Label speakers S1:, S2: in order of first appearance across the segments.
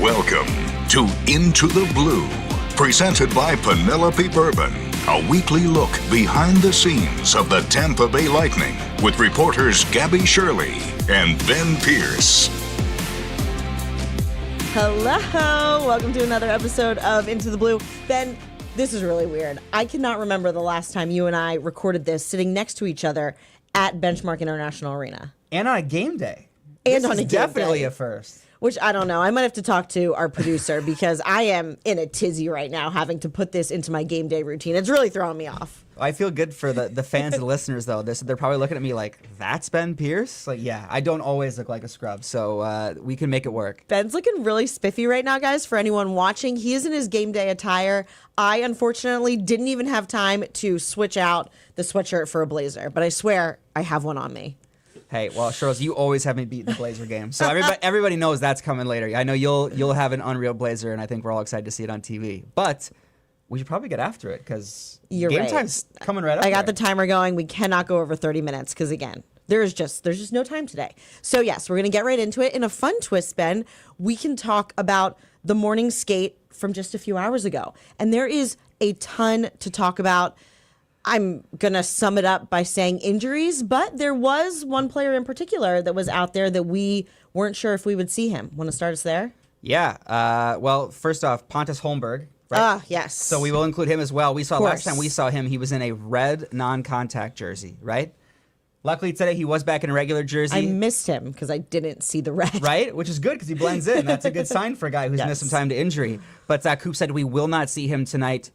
S1: Welcome to Into the Blue, presented by Penelope Bourbon, a weekly look behind the scenes of the Tampa Bay Lightning with reporters Gabby, Shirley, and Ben Pierce.
S2: Hello, welcome to another episode of Into the Blue. Ben, this is really weird. I cannot remember the last time you and I recorded this sitting next to each other at Benchmark International Arena.
S3: And on a game day.
S2: And
S3: this
S2: on a
S3: is
S2: game
S3: definitely
S2: day.
S3: a first.
S2: Which I don't know. I might have to talk to our producer because I am in a tizzy right now having to put this into my game day routine. It's really throwing me off.
S3: I feel good for the fans and the listeners, though. They're probably looking at me like, that's Ben Pierce? Like, yeah, I don't always look like a scrub, so we can make it work.
S2: Ben's looking really spiffy right now, guys, for anyone watching. He is in his game day attire. I, unfortunately, didn't even have time to switch out the sweatshirt for a blazer, but I swear I have one on me.
S3: Hey, well, Charles, you always have me beat the Blazer game, so everybody knows that's coming later. I know you'll have an unreal Blazer, and I think we're all excited to see it on TV. But we should probably get after it because game time's coming right up.
S2: I got the timer going. We cannot go over 30 minutes because, again, there's just no time today. So, yes, we're going to get right into it. In a fun twist, Ben, we can talk about the morning skate from just a few hours ago. And there is a ton to talk about. I'm going to sum it up by saying injuries, but there was one player in particular that was out there that we weren't sure if we would see him. Want to start us there?
S3: Yeah. Well, first off, Pontus Holmberg. Right?
S2: Yes.
S3: So we will include him as well. We saw last time we saw him, he was in a red non-contact jersey, right? Luckily today he was back in a regular jersey.
S2: I missed him because I didn't see the red.
S3: Right? Which is good because he blends in. That's a good sign for a guy who's missed some time to injury. But Coop said we will not see him tonight.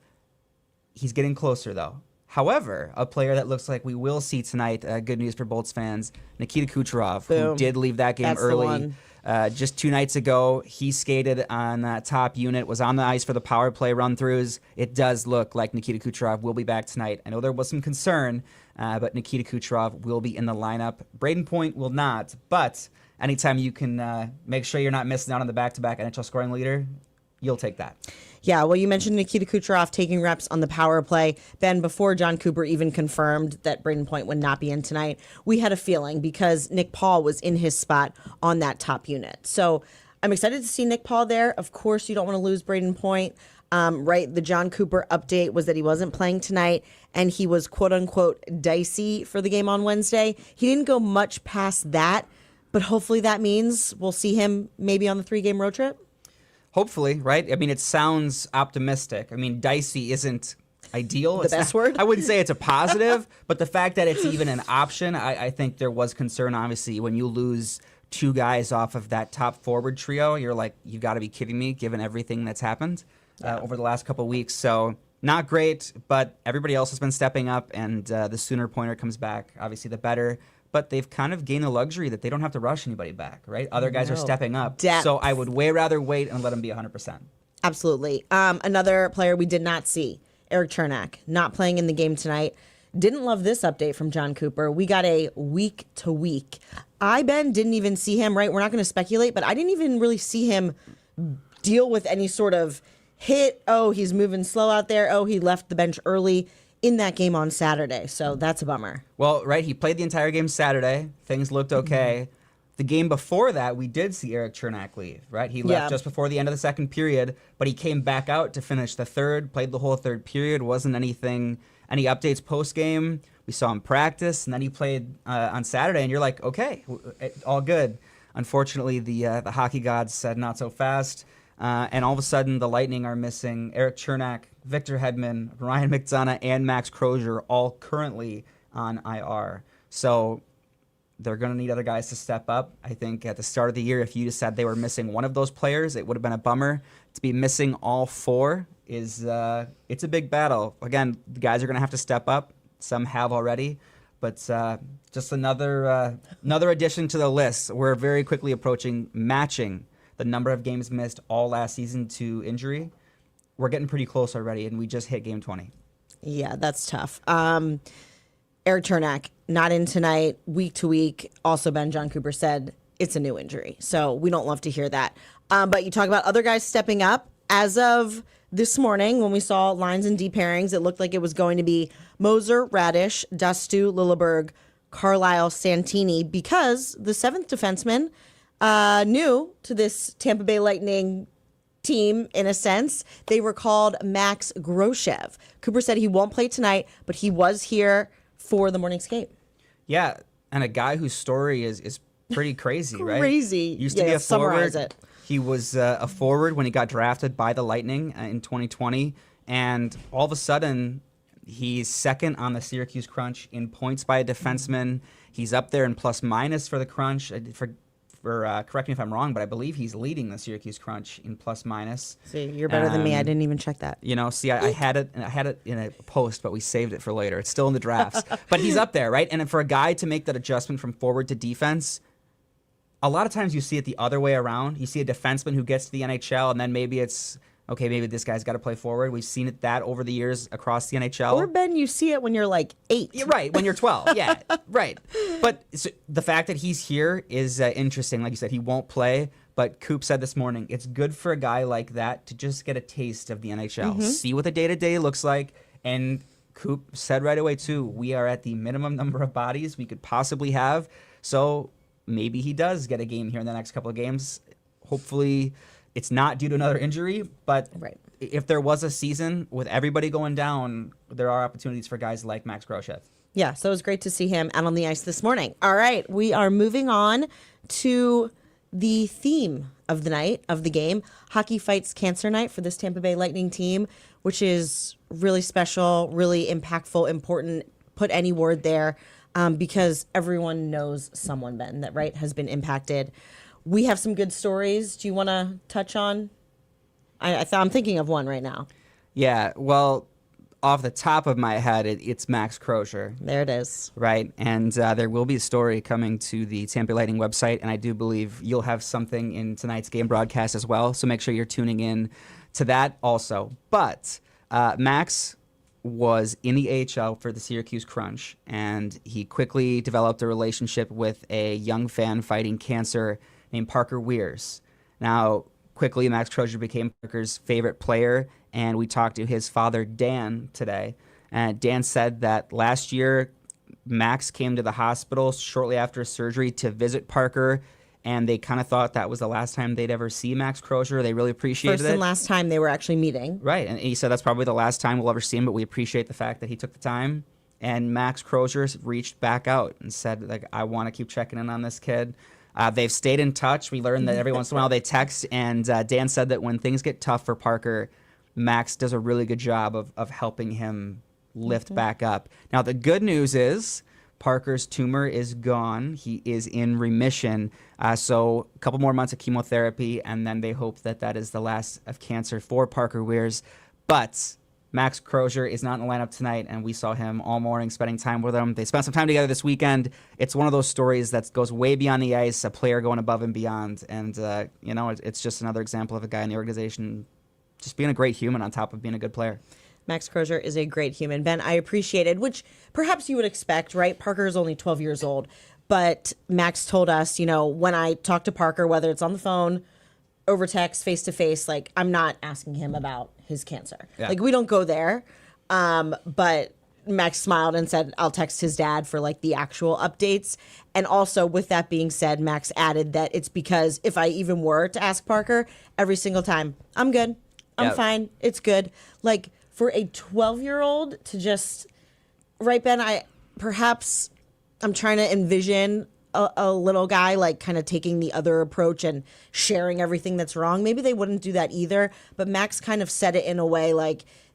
S3: He's getting closer, though. However, a player that looks like we will see tonight, good news for Bolts fans, Nikita Kucherov, who did leave that game early. Just 2 nights ago, he skated on that top unit, was on the ice for the power play run-throughs. It does look like Nikita Kucherov will be back tonight. I know there was some concern, but Nikita Kucherov will be in the lineup. Braden Point will not, but anytime you can make sure you're not missing out on the back-to-back NHL scoring leader, you'll take that.
S2: Yeah, well, you mentioned Nikita Kucherov taking reps on the power play. Ben, before John Cooper even confirmed that Braden Point would not be in tonight, we had a feeling because Nick Paul was in his spot on that top unit. So I'm excited to see Nick Paul there. Of course, you don't want to lose Braden Point. Right, the John Cooper update was that he wasn't playing tonight, and he was quote-unquote dicey for the game on Wednesday. He didn't go much past that, but hopefully that means we'll see him maybe on the 3-game road trip.
S3: Hopefully, right? I mean, it sounds optimistic. I mean, dicey isn't ideal.
S2: It's best word?
S3: I wouldn't say it's a positive, but the fact that it's even an option, I think there was concern, obviously, when you lose 2 guys off of that top forward trio. You're like, you got to be kidding me, given everything that's happened over the last couple of weeks. So not great, but everybody else has been stepping up, and the sooner Pointer comes back, obviously, the better. But they've kind of gained the luxury that they don't have to rush anybody back, right? Other guys are stepping up.
S2: Depth.
S3: So I would way rather wait and let them be 100%.
S2: Absolutely. Another player we did not see, Eric Chernak, not playing in the game tonight. Didn't love this update from John Cooper. We got a week-to-week. Ben, didn't even see him, right? We're not going to speculate, but I didn't even really see him deal with any sort of hit. Oh, he's moving slow out there. Oh, he left the bench early in that game on Saturday. So that's a bummer.
S3: Well, right, he played the entire game Saturday. Things looked okay. Mm-hmm. The game before that, we did see Eric Chernak leave, right? He left just before the end of the second period, but he came back out to finish the third, played the whole third period. Wasn't any updates post-game. We saw him practice, and then he played on Saturday, and you're like, okay, all good. Unfortunately, the hockey gods said not so fast. And all of a sudden, the Lightning are missing Eric Chernak, Victor Hedman, Ryan McDonough, and Max Crozier, all currently on IR. So they're going to need other guys to step up. I think at the start of the year, if you just said they were missing one of those players, it would have been a bummer. To be missing all 4 is it's a big battle. Again, the guys are going to have to step up. Some have already. But just another addition to the list. We're very quickly approaching matching the number of games missed all last season to injury. We're getting pretty close already, and we just hit game 20.
S2: Yeah, that's tough. Eric Chernak, not in tonight, week to week. Also, John Cooper said it's a new injury. So we don't love to hear that. But you talk about other guys stepping up. As of this morning, when we saw lines and D pairings, it looked like it was going to be Moser, Radish, Dastu, Lilleberg, Carlisle, Santini, because the 7th defenseman new to this Tampa Bay Lightning team, in a sense. They were called Max Groshev. Cooper said he won't play tonight, but he was here for the morning skate.
S3: Yeah, and a guy whose story is pretty crazy, right?
S2: Crazy.
S3: Used to be a
S2: summarize
S3: forward.
S2: it.
S3: He was a forward when he got drafted by the Lightning in 2020, and all of a sudden, he's second on the Syracuse Crunch in points by a defenseman. He's up there in plus minus for the Crunch. Correct me if I'm wrong, but I believe he's leading the Syracuse Crunch in plus minus.
S2: See, you're better than me. I didn't even check that.
S3: I had it in a post, but we saved it for later. It's still in the drafts, but he's up there, right? And for a guy to make that adjustment from forward to defense, a lot of times you see it the other way around. You see a defenseman who gets to the NHL, and then maybe it's okay. Maybe this guy's got to play forward. We've seen it that over the years across the NHL.
S2: Or Ben, you see it when you're like 8.
S3: Yeah, right, when you're 12. Yeah, right. But the fact that he's here is interesting. Like you said, he won't play. But Coop said this morning, it's good for a guy like that to just get a taste of the NHL, see what the day-to-day looks like. And Coop said right away, too, we are at the minimum number of bodies we could possibly have. So maybe he does get a game here in the next couple of games. Hopefully it's not due to another injury, but if there was a season with everybody going down, there are opportunities for guys like Max Groshev.
S2: Yeah, so it was great to see him out on the ice this morning. All right, we are moving on to the theme of the night, of the game, Hockey Fights Cancer Night for this Tampa Bay Lightning team, which is really special, really impactful, important. Put any word there because everyone knows someone, Ben, that has been impacted. We have some good stories. Do you want to touch on? I'm thinking of one right now.
S3: Yeah, well, off the top of my head, it's Max Crozier.
S2: There it is.
S3: Right, and there will be a story coming to the Tampa Lightning website, and I do believe you'll have something in tonight's game broadcast as well, so make sure you're tuning in to that also. But Max was in the AHL for the Syracuse Crunch, and he quickly developed a relationship with a young fan fighting cancer named Parker Weirs. Now, quickly, Max Crozier became Parker's favorite player, and we talked to his father, Dan, today. And Dan said that last year, Max came to the hospital shortly after surgery to visit Parker, and they kind of thought that was the last time they'd ever see Max Crozier. They really appreciated it.
S2: First and last time they were actually meeting.
S3: Right, and he said that's probably the last time we'll ever see him, but we appreciate the fact that he took the time. And Max Crozier reached back out and said, I want to keep checking in on this kid. They've stayed in touch. We learned that every once in a while they text, and Dan said that when things get tough for Parker, Max does a really good job of helping him lift back up. Now, the good news is Parker's tumor is gone. He is in remission. So a couple more months of chemotherapy, and then they hope that is the last of cancer for Parker Weirs. But Max Crozier is not in the lineup tonight, and we saw him all morning spending time with him. They spent some time together this weekend. It's one of those stories that goes way beyond the ice, a player going above and beyond. And, it's just another example of a guy in the organization just being a great human on top of being a good player.
S2: Max Crozier is a great human. Ben, I appreciated, which perhaps you would expect, right? Parker is only 12 years old. But Max told us, when I talk to Parker, whether it's on the phone, over text, face-to-face, I'm not asking him about his cancer. Yeah. We don't go there. But Max smiled and said, I'll text his dad for, the actual updates. And also, with that being said, Max added that it's because if I even were to ask Parker, every single time, I'm good. I'm fine. It's good. For a 12-year-old to just, right, Ben, I'm trying to envision a little guy kind of taking the other approach and sharing everything that's wrong. Maybe they wouldn't do that either, but Max kind of said it in a way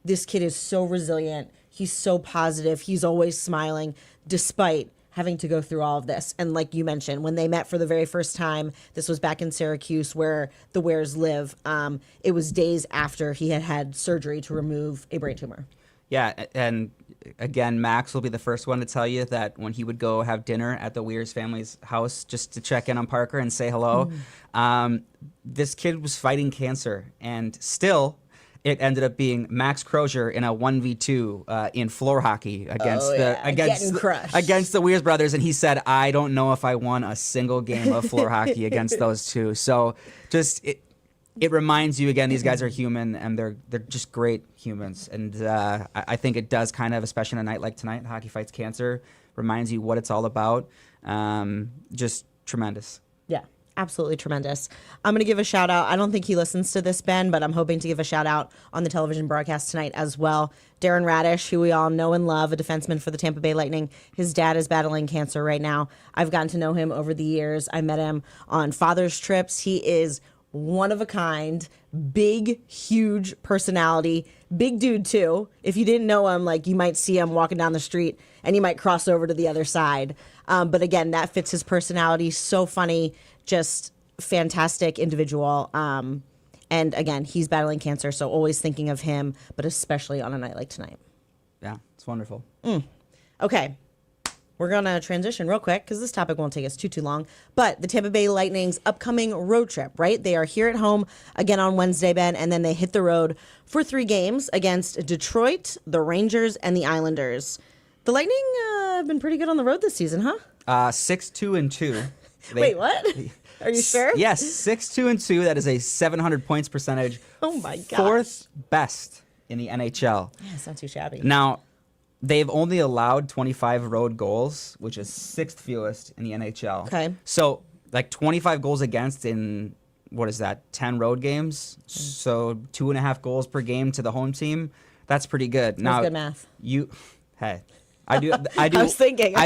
S2: this kid is so resilient. He's so positive. He's always smiling despite having to go through all of this. And like you mentioned, when they met for the very first time, this was back in Syracuse where the Weirs live. It was days after he had surgery to remove a brain tumor.
S3: Yeah, and again, Max will be the first one to tell you that when he would go have dinner at the Weirs family's house just to check in on Parker and say hello, this kid was fighting cancer, and still it ended up being Max Crozier in a 1v2 in floor hockey against the Weirs brothers, and he said, "I don't know if I won a single game of floor hockey against those two." So just it reminds you again, these guys are human, and they're just great humans, and I think it does kind of, especially on a night like tonight, Hockey Fights Cancer, reminds you what it's all about. Just tremendous.
S2: Yeah. absolutely tremendous. I'm going to give a shout out. I don't think he listens to this, Ben, but I'm hoping to give a shout out on the television broadcast tonight as well. Darren Radish, who we all know and love, a defenseman for the Tampa Bay Lightning. His dad is battling cancer right now. I've gotten to know him over the years. I met him on father's trips. He is one of a kind, big, huge personality, big dude too. If you didn't know him, like you might see him walking down the street and you might cross over to the other side. But again, that fits his personality. So funny, just fantastic individual. And again, he's battling cancer, so always thinking of him, but especially on a night like tonight.
S3: Yeah, it's wonderful.
S2: Okay. We're going to transition real quick because this topic won't take us too long. But the Tampa Bay Lightning's upcoming road trip, right? They are here at home again on Wednesday, Ben, and then they hit the road for 3 games against Detroit, the Rangers, and the Islanders. The Lightning have been pretty good on the road this season, huh?
S3: 6-2-2.
S2: Wait, what? Are you sure?
S3: Yes, 6-2-2. That is a 700 points percentage.
S2: Oh, my gosh.
S3: 4th best in the NHL.
S2: Yeah, it's not too shabby.
S3: Now, they've only allowed 25 road goals, which is 6th fewest in the NHL.
S2: Okay.
S3: So, like 25 goals against in, what is that, 10 road games? So 2.5 goals per game to the home team. That's pretty good.
S2: That's good math.
S3: Hey, I do. I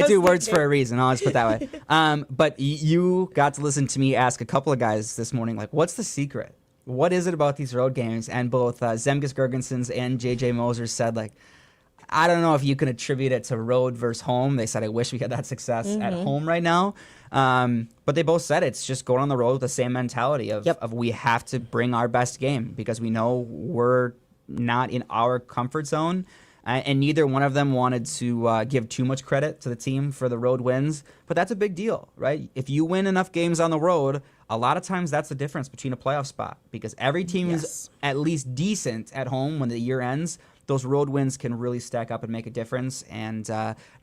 S3: do words for a reason. I'll just put it that way. But you got to listen to me ask a couple of guys this morning, like, what's the secret? What is it about these road games? And both Zemgus Girgensons and JJ Moser said, like, I don't know if you can attribute it to road versus home. They said, I wish we had that success at home right now. But they both said it's just going on the road with the same mentality of we have to bring our best game because we know we're not in our comfort zone. And neither one of them wanted to give too much credit to the team for the road wins. But that's a big deal, right? If you win enough games on the road, a lot of times that's the difference between a playoff spot because every team is at least decent at home when the year ends. Those road wins can really stack up and make a difference. And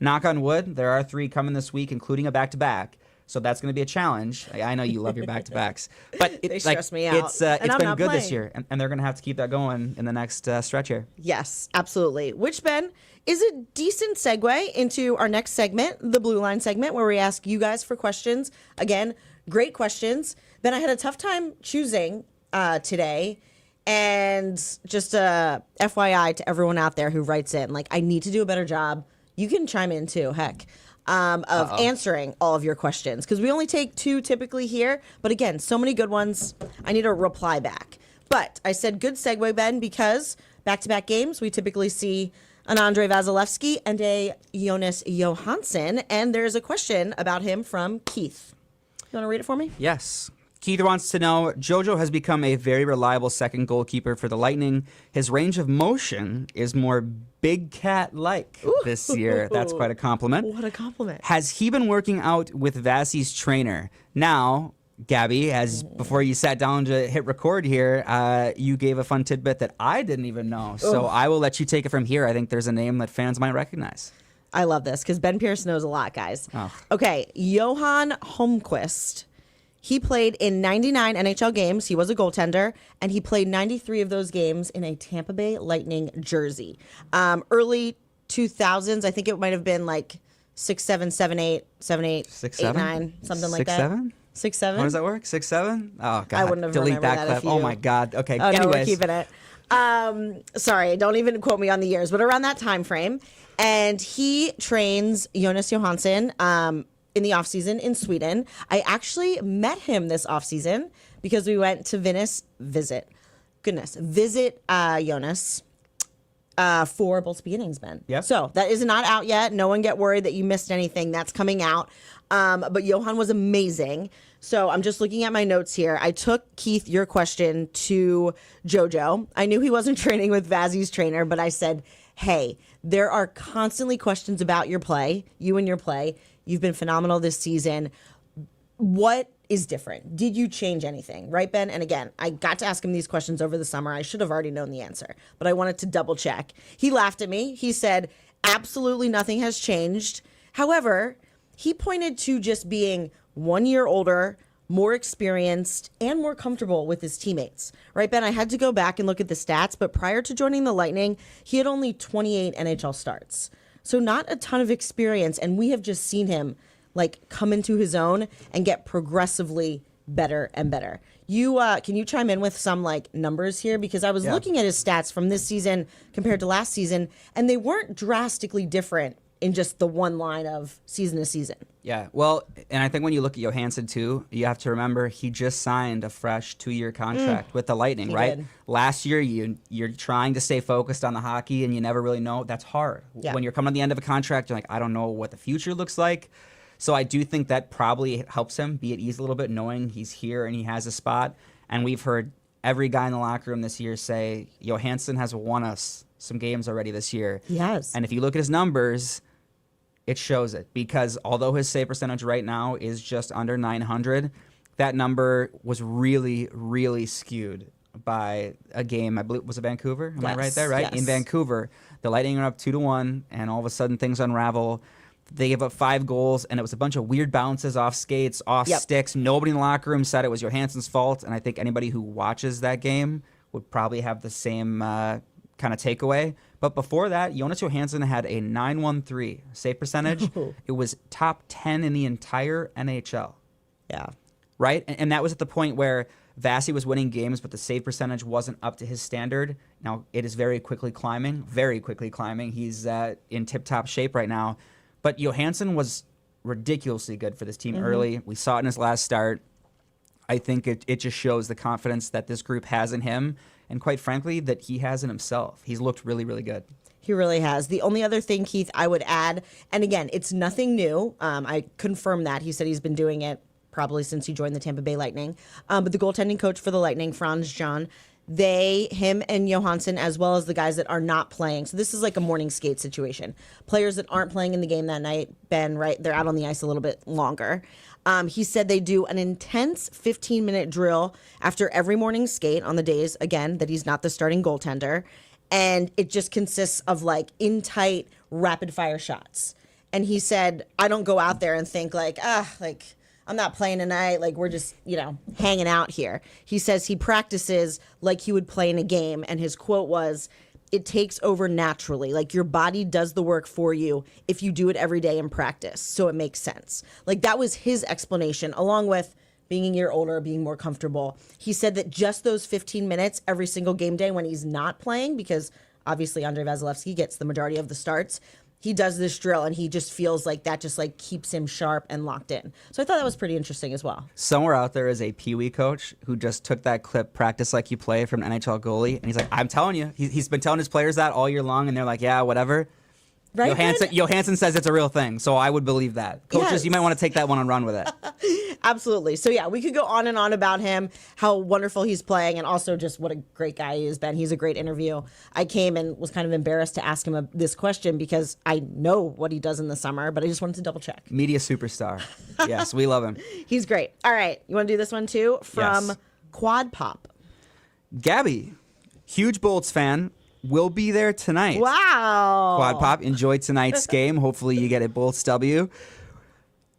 S3: knock on wood, there are 3 coming this week, including a back-to-back. So that's going to be a challenge. I know you love your back-to-backs. But
S2: they stress me out.
S3: It's been good this year, and they're going to have to keep that going in the next stretch here.
S2: Yes, absolutely. Which, Ben, is a decent segue into our next segment, the Blue Line segment, where we ask you guys for questions. Again, great questions. Ben, I had a tough time choosing today. And just a FYI to everyone out there who writes in, like, I need to do a better job. You can chime in too, heck, of answering all of your questions. Because we only take 2 typically here. But again, so many good ones. I need a reply back. But I said good segue, Ben, because back-to-back games, we typically see an Andrei Vasilevsky and a Jonas Johansson. And there's a question about him from Keith. You want to read it for me?
S3: Yes. Keith wants to know, JoJo has become a very reliable second goalkeeper for the Lightning. His range of motion is more big cat-like this year. That's quite a compliment.
S2: What a compliment.
S3: Has he been working out with Vasi's trainer? Now, Gabby, before you sat down to hit record here, you gave a fun tidbit that I didn't even know. So I will let you take it from here. I think there's a name that fans might recognize.
S2: I love this because Ben Pierce knows a lot, guys.
S3: Oh.
S2: Okay, Johan Holmqvist. He played in 99 NHL games. He was a goaltender, and he played 93 of those games in a Tampa Bay Lightning jersey. Early 2000s, I think it might have been like 6, 7, 7, 8, 7, 8,
S3: 6,
S2: 8,
S3: 7?
S2: 9, something like
S3: 6,
S2: that.
S3: 7?
S2: 6, 7?
S3: How does that work? 6, 7? Oh, God.
S2: I wouldn't have
S3: Delete
S2: remembered
S3: that
S2: that
S3: clip.
S2: if
S3: Oh,
S2: you-
S3: my God. Okay,
S2: Oh,
S3: anyways.
S2: no, we're keeping it. Sorry, don't even quote me on the years, but around that time frame. And he trains Jonas Johansson in the offseason in Sweden. I actually met him this offseason because we went to visit Jonas for Bolts Beginnings, Ben.
S3: Yep.
S2: So that is not out yet. No one get worried that you missed anything. That's coming out. But Johan was amazing. So I'm just looking at my notes here. I took, Keith, your question to JoJo. I knew he wasn't training with Vasi's trainer, but I said, hey, there are constantly questions about your play, you and your play. You've been phenomenal this season. What is different? Did you change anything? Right, Ben? And again, I got to ask him these questions over the summer. I should have already known the answer, but I wanted to double check. He laughed at me. He said, absolutely nothing has changed. However, he pointed to just being 1 year older, more experienced, and more comfortable with his teammates. Right, Ben? I had to go back and look at the stats, but prior to joining the Lightning, he had only 28 NHL starts. So not a ton of experience, and we have just seen him like come into his own and get progressively better and better. You can you chime in with some like numbers here, because I was looking at his stats from this season compared to last season, and they weren't drastically different in just the one line of season to season.
S3: Yeah, well, and I think when you look at Johansson too, you have to remember he just signed a fresh 2-year contract with the Lightning, right? Did. Last year, you're trying to stay focused on the hockey, and you never really know. That's hard. Yeah. When you're coming to the end of a contract, you're like, I don't know what the future looks like. So I do think that probably helps him be at ease a little bit, knowing he's here and he has a spot. And we've heard every guy in the locker room this year say, Johansson has won us some games already this year.
S2: Yes.
S3: And if you look at his numbers, it shows it, because although his save percentage right now is just under 900, that number was really, really skewed by a game. I believe, was it Vancouver? Am I right there, right?
S2: Yes.
S3: In Vancouver, the Lightning are up 2-1, and all of a sudden things unravel. They gave up 5 goals, and it was a bunch of weird bounces off skates, off sticks. Nobody in the locker room said it was Johansson's fault, and I think anybody who watches that game would probably have the same kind of takeaway. But before that, Jonas Johansson had a 913 save percentage. It was top 10 in the entire NHL.
S2: Yeah.
S3: Right? And that was at the point where Vasi was winning games, but the save percentage wasn't up to his standard. Now, it is very quickly climbing. He's in tip-top shape right now. But Johansson was ridiculously good for this team early. We saw it in his last start. I think it just shows the confidence that this group has in him, and quite frankly, that he has in himself. He's looked really, really good.
S2: He really has. The only other thing, Keith, I would add, and again, it's nothing new. I confirm that. He said he's been doing it probably since he joined the Tampa Bay Lightning. But the goaltending coach for the Lightning, Franz John, him and Johansson, as well as the guys that are not playing. So this is like a morning skate situation. Players that aren't playing in the game that night, Ben, right, they're out on the ice a little bit longer. He said they do an intense 15-minute drill after every morning skate on the days, again, that he's not the starting goaltender. And it just consists of like in-tight, rapid-fire shots. And he said, I don't go out there and think like, I'm not playing tonight. Like, we're just, hanging out here. He says he practices like he would play in a game. And his quote was, it takes over naturally. Like, your body does the work for you if you do it every day in practice. So it makes sense. Like, that was his explanation, along with being a year older, being more comfortable. He said that just those 15 minutes every single game day when he's not playing, because obviously Andrei Vasilevsky gets the majority of the starts, he does this drill, and he just feels like that just like keeps him sharp and locked in. So I thought that was pretty interesting as well.
S3: Somewhere out there is a Pee-wee coach who just took that clip, practice like you play, from an NHL goalie, and he's like, I'm telling you, he's been telling his players that all year long, and they're like, yeah, whatever. Right, Johansson says it's a real thing, so I would believe that. Coaches, you might want to take that one and run with it.
S2: Absolutely. So, yeah, we could go on and on about him, how wonderful he's playing, and also just what a great guy he is, Ben. He's a great interview. I came and was kind of embarrassed to ask him this question because I know what he does in the summer, but I just wanted to double check.
S3: Media superstar. Yes, we love him.
S2: He's great. All right. You want to do this one, too? From Quad Pop.
S3: Gabby, huge Bolts fan. Will be there tonight.
S2: Wow.
S3: Quad Pop, enjoy tonight's game. Hopefully you get a Bolts W.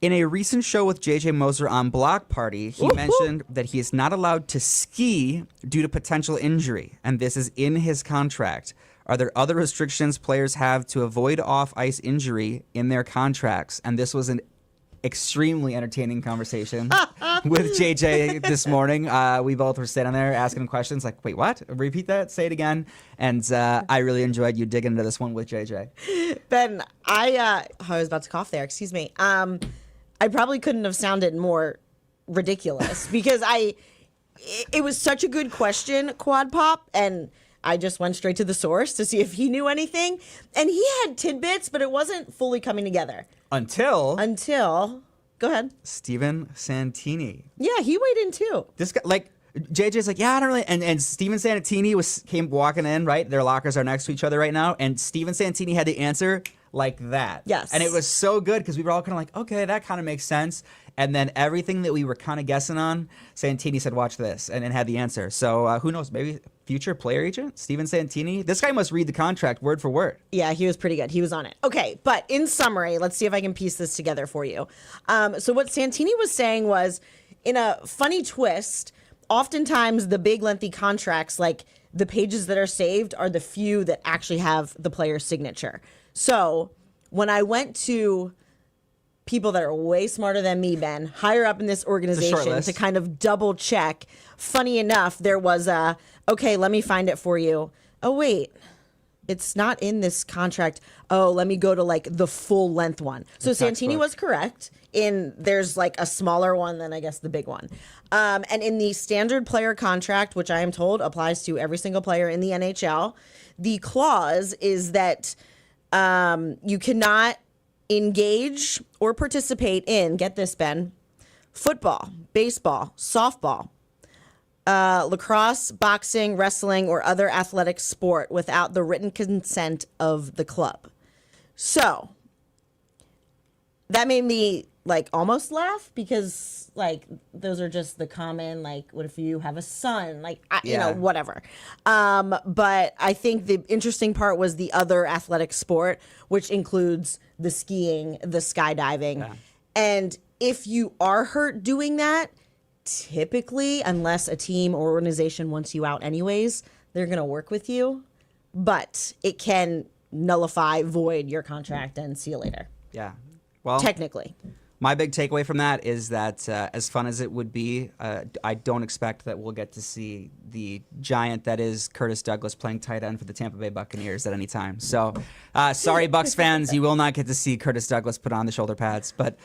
S3: In a recent show with JJ Moser on Block Party, he mentioned that he is not allowed to ski due to potential injury, and this is in his contract. Are there other restrictions players have to avoid off-ice injury in their contracts? And this was an extremely entertaining conversation with JJ this morning. We both were standing there asking him questions like, wait, what? Repeat that? Say it again. And I really enjoyed you digging into this one with JJ.
S2: Ben, I was about to cough there. Excuse me. I probably couldn't have sounded more ridiculous because it was such a good question, Quad Pop, and I just went straight to the source to see if he knew anything. And he had tidbits, but it wasn't fully coming together.
S3: Until
S2: go ahead.
S3: Steven Santini.
S2: Yeah, he weighed in too.
S3: This guy, like, JJ's like, yeah, I don't really. And Steven Santini came walking in, right? Their lockers are next to each other right now. And Steven Santini had the answer like that.
S2: Yes.
S3: And it was so good because we were all kind of like, okay, that kind of makes sense. And then everything that we were kind of guessing on, Santini said, watch this, and then had the answer. So who knows, maybe future player agent, Steven Santini? This guy must read the contract word for word.
S2: Yeah, he was pretty good. He was on it. Okay, but in summary, let's see if I can piece this together for you. So what Santini was saying was, in a funny twist, oftentimes the big lengthy contracts, like the pages that are saved are the few that actually have the player's signature. So when I went to people that are way smarter than me, Ben, higher up in this organization to kind of double check. Funny enough, there was okay, let me find it for you. Oh, wait. It's not in this contract. Oh, let me go to like the full length one. So Santini was correct. There's like a smaller one than I guess the big one. And in the standard player contract, which I am told applies to every single player in the NHL, the clause is that you cannot engage or participate in, get this, Ben, football, baseball, softball, lacrosse, boxing, wrestling, or other athletic sport without the written consent of the club. So that made me like almost laugh because like those are just the common, like what if you have a son, like you know, whatever. But I think the interesting part was the other athletic sport, which includes the skiing, the skydiving. And if you are hurt doing that, typically, unless a team or organization wants you out anyways, they're going to work with you. But it can nullify, void your contract and see you later.
S3: Yeah. Well,
S2: technically.
S3: My big takeaway from that is that as fun as it would be, I don't expect that we'll get to see the giant that is Curtis Douglas playing tight end for the Tampa Bay Buccaneers at any time. So sorry, Bucs fans, you will not get to see Curtis Douglas put on the shoulder pads. But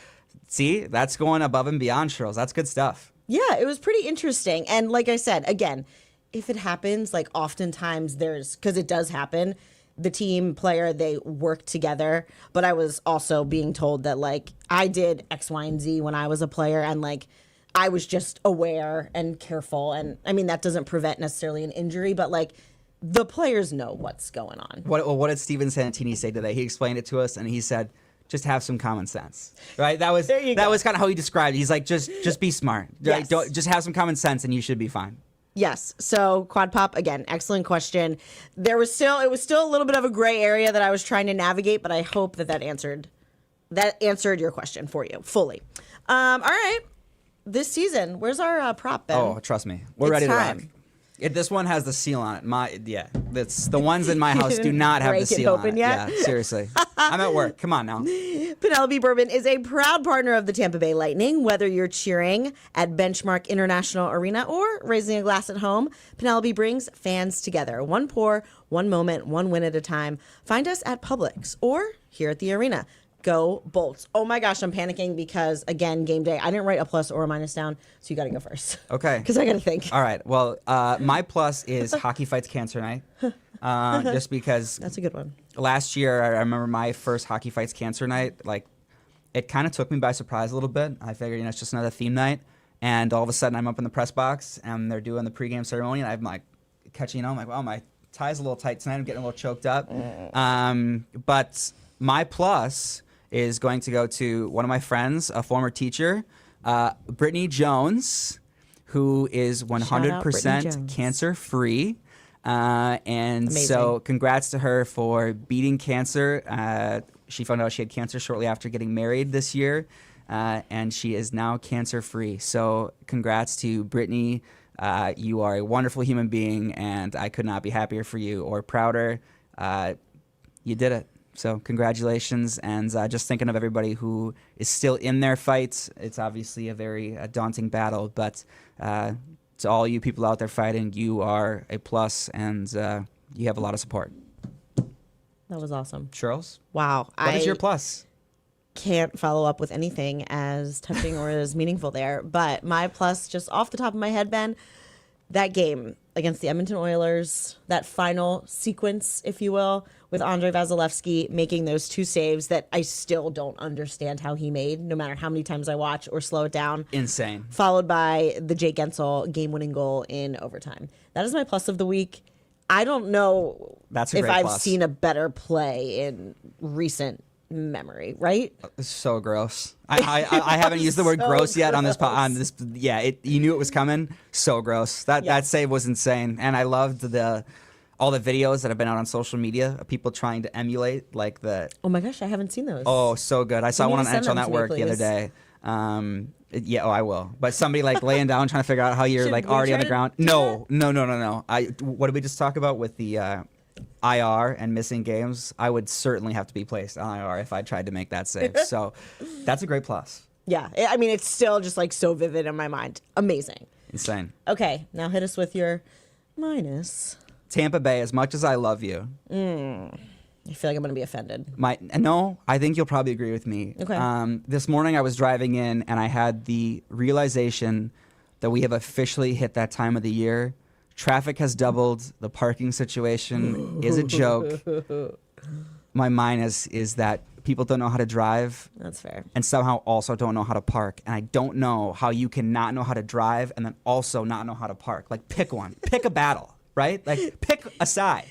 S3: see, that's going above and beyond, Shirls. That's good stuff.
S2: Yeah, it was pretty interesting. And like I said, again, if it happens, like oftentimes because it does happen, the team player, they work together. But I was also being told that like I did X, Y, and Z when I was a player, and like I was just aware and careful. And I mean, that doesn't prevent necessarily an injury, but like the players know what's going on.
S3: What did Steven Santini say today? He explained it to us, and he said, just have some common sense, right? That was kind of how he described it. He's like, just be smart.
S2: Yes.
S3: Just have some common sense, and you should be fine.
S2: Yes. So Quad Pop, again, excellent question. It was still a little bit of a gray area that I was trying to navigate, but I hope that answered your question for you fully. All right. This season, where's our prop, Ben?
S3: Oh, trust me, we're ready to rock. This one has the seal on it. That's the ones in my house do not have the seal on it.
S2: Yet?
S3: Yeah, seriously. I'm at work. Come on now.
S2: Penelope Bourbon is a proud partner of the Tampa Bay Lightning. Whether you're cheering at Benchmark International Arena or raising a glass at home, Penelope brings fans together. One pour, one moment, one win at a time. Find us at Publix or here at the arena. Go Bolts. Oh my gosh, I'm panicking because, again, game day. I didn't write a plus or a minus down, so you got to go first.
S3: Okay.
S2: Because I got to think.
S3: All right. Well, my plus is Hockey Fights Cancer Night. Just because.
S2: That's a good one.
S3: Last year, I remember my first Hockey Fights Cancer Night. Like, it kind of took me by surprise a little bit. I figured, it's just another theme night. And all of a sudden, I'm up in the press box, and they're doing the pregame ceremony, and I'm like, I'm like, wow, my tie's a little tight tonight. I'm getting a little choked up. But my plus is going to go to one of my friends, a former teacher, Brittany Jones, who is 100% cancer-free. And amazing. So congrats to her for beating cancer. She found out she had cancer shortly after getting married this year, and she is now cancer-free. So congrats to Brittany. You are a wonderful human being, and I could not be happier for you or prouder. You did it. So congratulations, and just thinking of everybody who is still in their fight. It's obviously a very daunting battle, but to all you people out there fighting, you are a plus, and you have a lot of support.
S2: That was awesome.
S3: Charles?
S2: Wow.
S3: What is your plus?
S2: Can't follow up with anything as touching or as meaningful there, but my plus, just off the top of my head, Ben, that game against the Edmonton Oilers, that final sequence, if you will, with Andrei Vasilevsky making those two saves that I still don't understand how he made, no matter how many times I watch or slow it down.
S3: Insane.
S2: Followed by the Jake Gensel game-winning goal in overtime. That is my plus of the week. I don't know if I've seen a better play in recent memory, right?
S3: It's so gross. I haven't used the word gross yet on this. Yeah, you knew it was coming. So gross. That save was insane, and I loved all the videos that have been out on social media of people trying to emulate like the.
S2: Oh my gosh, I haven't seen those.
S3: Oh, so good. I saw one on NHL Network the other day. I will. But somebody like laying down trying to figure out how you're like already on the ground. No. What did we just talk about with the IR and missing games, I would certainly have to be placed on IR if I tried to make that save. So that's a great plus.
S2: Yeah, I mean, it's still just like so vivid in my mind. Amazing.
S3: Insane.
S2: Okay, now hit us with your minus.
S3: Tampa Bay, as much as I love you.
S2: I feel like I'm going to be offended.
S3: No, I think you'll probably agree with me.
S2: Okay.
S3: This morning I was driving in and I had the realization that we have officially hit that time of the year. Traffic has doubled. The parking situation is a joke. My minus is that people don't know how to drive.
S2: That's fair.
S3: And somehow also don't know how to park. And I don't know how you can not know how to drive and then also not know how to park. Like, pick one. Pick a battle, right? Like, pick a side.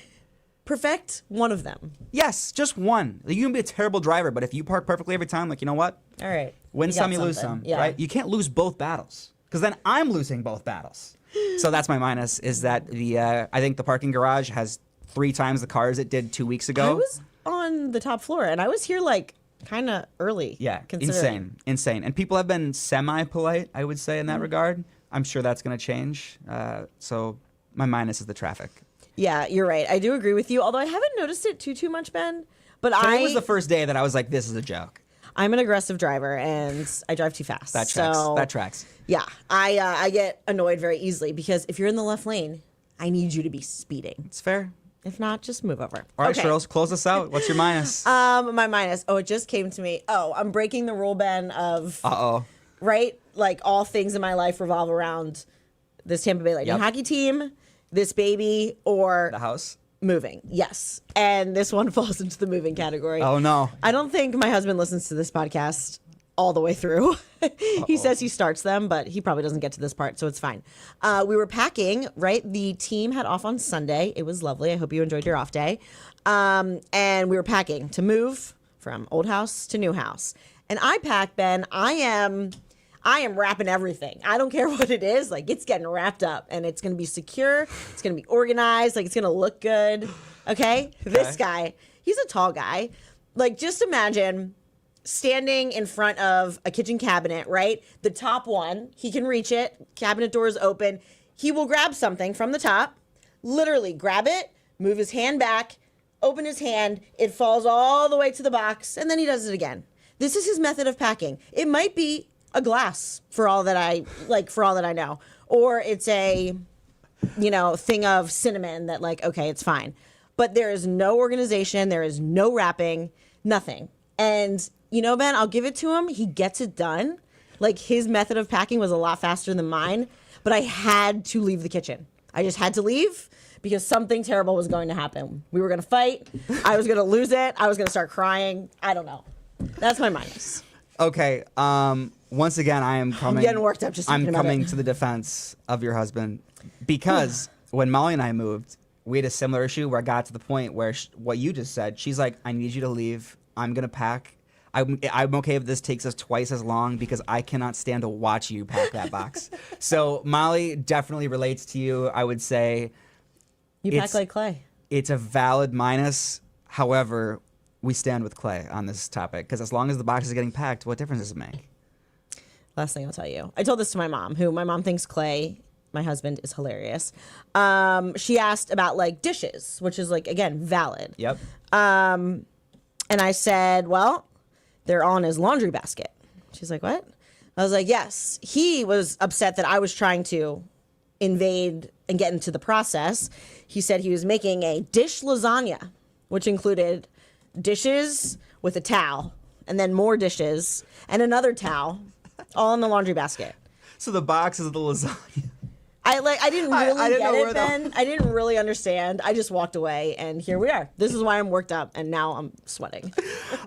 S2: Perfect one of them.
S3: Yes, just one. Like, you can be a terrible driver, but if you park perfectly every time, like, you know what?
S2: All right.
S3: Win some, you lose some, right? You can't lose both battles because then I'm losing both battles. So that's my minus, is that I think the parking garage has 3 times the cars it did 2 weeks ago.
S2: I was on the top floor, and I was here like kind of early.
S3: Yeah, insane. And people have been semi-polite, I would say, in that regard. I'm sure that's going to change. So my minus is the traffic.
S2: Yeah, you're right. I do agree with you, although I haven't noticed it too much, Ben. But
S3: Today was the first day that I was like, this is a joke.
S2: I'm an aggressive driver, and I drive too fast.
S3: That tracks. That tracks.
S2: Yeah, I get annoyed very easily because if you're in the left lane, I need you to be speeding.
S3: It's fair.
S2: If not, just move over.
S3: All right, Shirley, close us out. What's your minus?
S2: My minus. Oh, it just came to me. Oh, I'm breaking the rule, Ben, of... Right? Like, all things in my life revolve around this Tampa Bay Lightning hockey team, this baby, or...
S3: The house.
S2: Moving. Yes. And this one falls into the moving category.
S3: Oh, no.
S2: I don't think my husband listens to this podcast all the way through. He says he starts them, but he probably doesn't get to this part, so it's fine. We were packing, right? The team had off on Sunday. It was lovely. I hope you enjoyed your off day. And we were packing to move from old house to new house. And I pack, Ben. I am wrapping everything. I don't care what it is. Like, it's getting wrapped up, and it's going to be secure. It's going to be organized. Like, it's going to look good. Okay? This guy, he's a tall guy. Like, just imagine standing in front of a kitchen cabinet, right? The top one, he can reach it. Cabinet door is open. He will grab something from the top, literally grab it, move his hand back, open his hand. It falls all the way to the box, and then he does it again. This is his method of packing. It might be a glass for all that I know, or it's a thing of cinnamon that, like, okay, it's fine, but there is no organization, there is no wrapping, nothing. And Ben, I'll give it to him, he gets it done. Like, his method of packing was a lot faster than mine, but I had to leave the kitchen. I just had to leave because something terrible was going to happen. We were going to fight, I was going to lose it, I was going to start crying. I don't know. That's my minus.
S3: Okay. Once again, I'm
S2: getting worked up just thinking about it.
S3: I'm coming to the defense of your husband because when Molly and I moved, we had a similar issue where I got to the point where what you just said, she's like, I need you to leave. I'm going to pack. I'm okay if this takes us twice as long because I cannot stand to watch you pack that box. So Molly definitely relates to you. I would say
S2: you pack like Clay.
S3: It's a valid minus. However, we stand with Clay on this topic because as long as the box is getting packed, what difference does it make?
S2: Last thing I'll tell you. I told this to my mom, my mom thinks Clay, my husband, is hilarious. She asked about, like, dishes, which is, like, again, valid.
S3: Yep.
S2: And I said, well, they're all in his laundry basket. She's like, what? I was like, yes. He was upset that I was trying to invade and get into the process. He said he was making a dish lasagna, which included dishes with a towel, and then more dishes, and another towel, all in the laundry basket.
S3: So the box is the lasagna.
S2: I didn't really get it, Ben. I didn't really understand. I just walked away, and here we are. This is why I'm worked up, and now I'm sweating.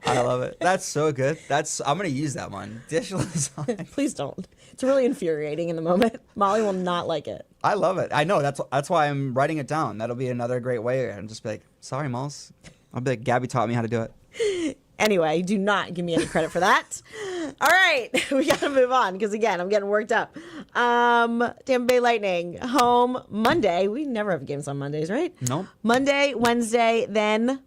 S3: I love it. That's so good. I'm gonna use that one. Dish lasagna.
S2: Please don't. It's really infuriating in the moment. Molly will not like it.
S3: I love it. I know. That's why I'm writing it down. That'll be another great way. And just be like, sorry, Moles. I'll be like, Gabby taught me how to do it.
S2: Anyway, do not give me any credit for that. All right, we got to move on because, again, I'm getting worked up. Tampa Bay Lightning, home Monday. We never have games on Mondays, right?
S3: Nope.
S2: Monday, Wednesday, then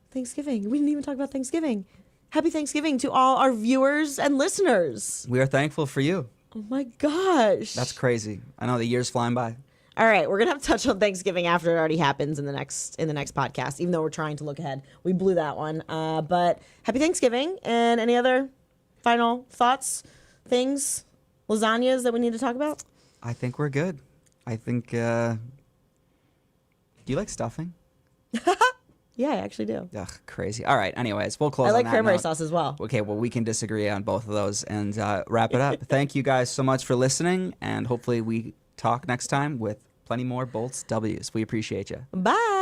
S2: Thanksgiving. We didn't even talk about Thanksgiving. Happy Thanksgiving to all our viewers and listeners.
S3: We are thankful for you.
S2: Oh, my gosh.
S3: That's crazy. I know the year's flying by.
S2: All right, we're gonna have to touch on Thanksgiving after it already happens in the next podcast. Even though we're trying to look ahead, we blew that one. But happy Thanksgiving, and any other final thoughts, things, lasagnas that we need to talk about?
S3: I think we're good. I think. Do you like stuffing?
S2: Yeah, I actually do.
S3: Ugh, crazy. All right. Anyways, we'll close.
S2: I like
S3: on that
S2: cranberry
S3: note.
S2: sauce as well.
S3: Okay, well, we can disagree on both of those and wrap it up. Thank you guys so much for listening, and hopefully we talk next time with plenty more Bolts W's. We appreciate you.
S2: Bye.